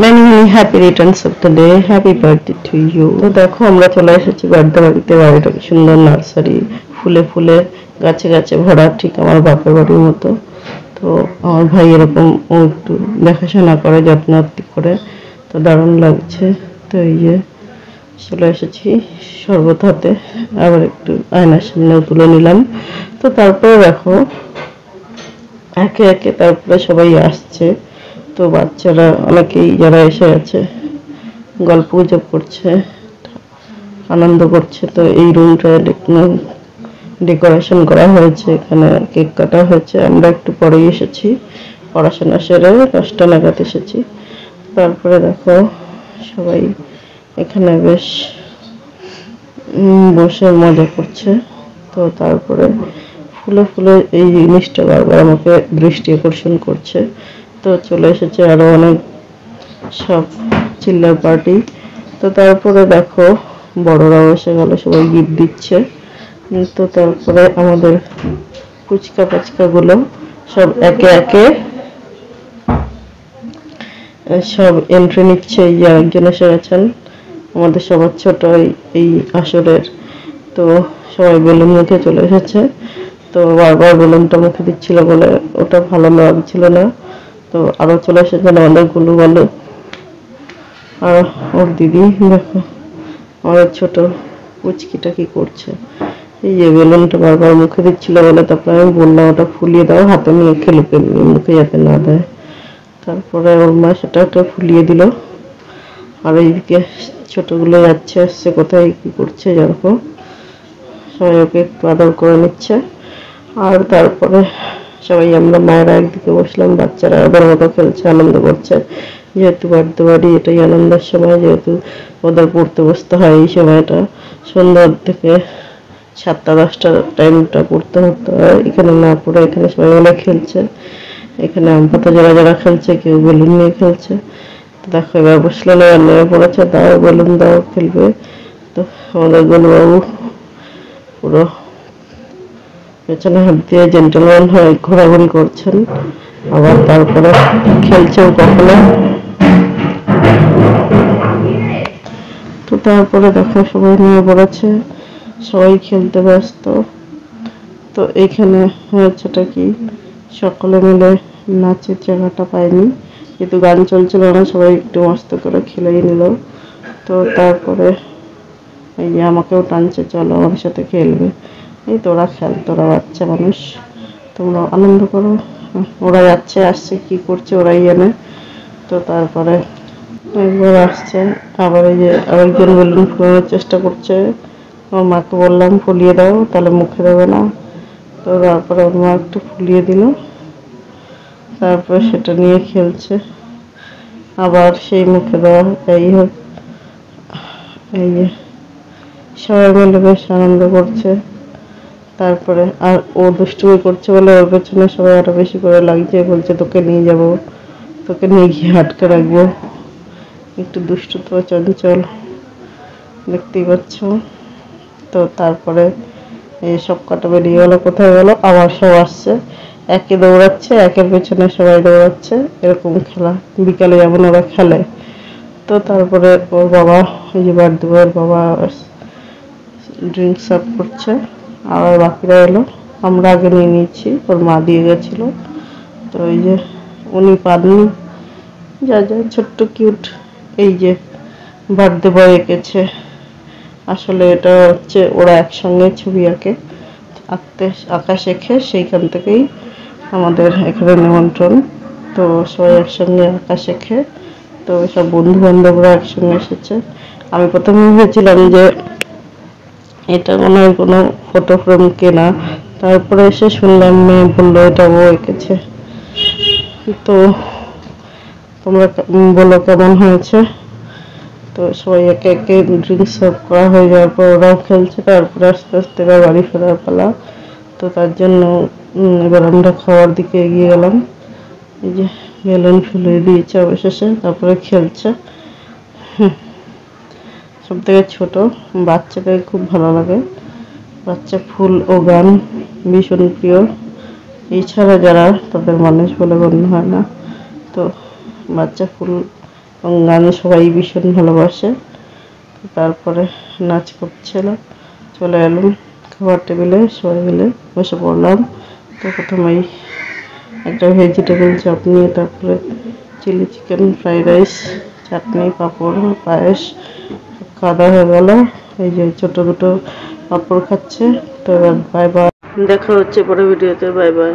Many many happy returns of the day, happy birthday to you. তো দেখো আমরা চলে এসেছি বার্থডে বাড়িতে। বাড়িটা কি সুন্দর নার্সারি, ফুলে ফুলে গাছে গাছে ভরা, ঠিক আমার বাপের বাড়ির মতো। তো আমার ভাই এরকম ও একটু দেখাশোনা করে, যত্নার্তি করে, তো দারুণ লাগছে। তো এই যে চলে এসেছি শরবত হাতে, আবার একটু আয়নার সামনেও তুলে নিলাম। তো তারপরে দেখো একে একে তারপরে সবাই আসছে। তো বাচ্চারা অনেকেই যারা এসে আছে গল্প গুজব করছে, আনন্দ করছে। তো এই রুমটা ডেকোরেশন করা হয়েছে, এখানে কেক কাটা হয়েছে। আমরা একটু পরেই এসেছি, পড়াশোনা সেরে 10টা নাগাদ এসেছি। তারপরে দেখো সবাই এখানে বেশ বসে মজা করছে। তো তারপরে ফুলে ফুলে এই জিনিসটা বারবার আমাকে দৃষ্টি আকর্ষণ করছে। তো চলে এসেছে আরো অনেক সব চিল্লার পার্টি। তো তারপরে দেখো বড়রাও এসে গেল, সবাই গিফট দিচ্ছে। তো তারপরে আমাদের ফুচকা পাচকা গুলো সব একে একে সব এন্ট্রি নিচ্ছে। এই যে একজন এসে গেছেন, আমাদের সবার ছোট এই আসরের। তো সবাই বেলুন মুখে চলে এসেছে। তো বারবার বেলুনটা মুখে দিচ্ছিল বলে ওটা ভালো লাগছিল না। তো আরো চলে এসেছেন আমাদের গুলু বালু আর ওর দিদি। দেখো আমাদের ছোট পুচকিটা কি করছে, এই যে বেলুনটা বারবার মুখে দিচ্ছিল বলে তারপরে আমি বললাম ওটা ফুলিয়ে দাও, হাতে নিয়ে খেলুক, এমনি মুখে যাতে না দেয়। তারপরে ওর মা সেটা একটা ফুলিয়ে দিল। আর এইদিকে ছোটগুলো যাচ্ছে আসছে, কোথায় কি করছে দেখো, সবাই ওকে একটু আদর করে নিচ্ছে। আর তারপরে সবাই আমরা মায়েরা একদিকে বসলাম, বাচ্চারা ওদের মতো খেলছে, আনন্দ করছে। যেহেতু বার্থডে বাড়ি, এটাই আনন্দের সময়, যেহেতু ওদের পড়তে বসতে হয় এই সময়টা, সন্ধ্যার থেকে 7টা 10টা টাইমটা পড়তে হতে হয়। এখানে না পড়ে এখানে সবাই মিলে খেলছে। এখানে আম পাতা যারা যারা খেলছে, কেউ বেলুন নিয়ে খেলছে। তো দেখো এবার বসলে না, নেমে পড়েছে, দাও বেলুন দাও, খেলবে। তো আমাদের গোলবাবু পুরো পেছনে হাত দিয়ে জেন্টলম্যান হয়ে ঘোরাঘুরি করছেন, আবার তারপরে খেলছেও কখনো। তো তারপরে দেখো সবাই নিয়ে পড়েছে, সবাই খেলতে ব্যস্ত। তো এইখানে হয়েছেটা কি, সকলে মিলে নাচের জায়গাটা পাইনি, কিন্তু গান চলছিল না, সবাই একটু মস্ত করে খেলেই নিল। তো তারপরে এই যে আমাকেও টানছে, চলো আমার সাথে খেলবে। এই তোরা খেল, তোরা বাচ্চা মানুষ, তোমরা আনন্দ করো। ওরা যাচ্ছে আসছে কি করছে ওরাই জানে। তো তারপরে একবার আসছে, আবার এই যে আরেকজন বেলুন ফুলানোর চেষ্টা করছে। আমার মাকে বললাম ফুলিয়ে দাও, তাহলে মুখে দেবে না। তো তারপরে ওর মা একটু ফুলিয়ে দিল, তারপরে সেটা নিয়ে খেলছে। আবার সেই মুখে দেওয়া, এই হোক। এই যে সবাই মিলে বেশ আনন্দ করছে। তারপরে আর ও দুষ্টুমি করছে বলে ওর পেছনে সবাই আরো বেশি করে লাগছে, বলছে তোকে নিয়ে যাব, তোকে নিয়ে গিয়ে আটকে রাখবো। একটু দুষ্টু তো, চঞ্চল, দেখতেই পাচ্ছ। তো তারপরে এই সব কটা বেরিয়ে গেল, কোথায় গেল, আবার সব আসছে, একে দৌড়াচ্ছে, একের পেছনে সবাই দৌড়াচ্ছে। এরকম খেলা বিকালে যেমন ওরা খেলে। তো তারপরে ওর বাবা, এই যে বার্থডে বয়ের বাবা ড্রিঙ্ক সার্ভ করছে, আবার বাকিরা এলো। আমরা আগে নিয়ে নিয়েছি, ওর মা দিয়ে গেছিল। তো এই যে উনি পাননি, যা যা ছোট্ট কিউট এই যে বার্থডে বয় এঁকেছে। আসলে এটা হচ্ছে ওরা একসঙ্গে ছবি আঁকা শেখে, সেইখান থেকেই আমাদের এখানে নিমন্ত্রণ। তো সবাই একসঙ্গে আঁকা শেখে। তো সব বন্ধু বান্ধবরা একসঙ্গে এসেছে। আমি প্রথমে ভেবেছিলাম যে এটা মনে হয় কোনো ফটো ফ্রেম কেনা, তারপরে এসে শুনলাম মেয়ে বললো এটা ও এঁকেছে। তো তোমরা বলো কেমন হয়েছে। তো সবাই একে একে ড্রিঙ্ক সার্ভ করা হয়ে যাওয়ার পর ওরাও খেলছে, তারপরে আস্তে আস্তে এবার বাড়ি ফেরার পালা। তো তার জন্য এবার আমরা খাওয়ার দিকে এগিয়ে গেলাম। এই যে বেলুন ফুলিয়ে দিয়েছে অবশেষে, তারপরে খেলছে। সব থেকে ছোট বাচ্চাদের খুব ভালো লাগে, বাচ্চা ফুল ও গান ভীষণ প্রিয়। এছাড়া যারা তাদের মানুষ বলে গণ্য হয় না। তো বাচ্চা ফুল এবং গান সবাই ভীষণ ভালোবাসে। তারপরে নাচ করছিল, চলে এলাম খাবার টেবিলে, সবাই মিলে বসে পড়লাম। তো প্রথমেই একটা ভেজিটেবল চাটনি, তারপরে চিলি চিকেন, ফ্রাইড রাইস, চাটনি, পাঁপড়, পায়েস খাওয়া দাওয়া হয়ে গেল। এই যে ছোট দুটো পাঁপড় খাচ্ছে। তো এবার বাই বাই, দেখা হচ্ছে পরে ভিডিওতে, বাই বাই।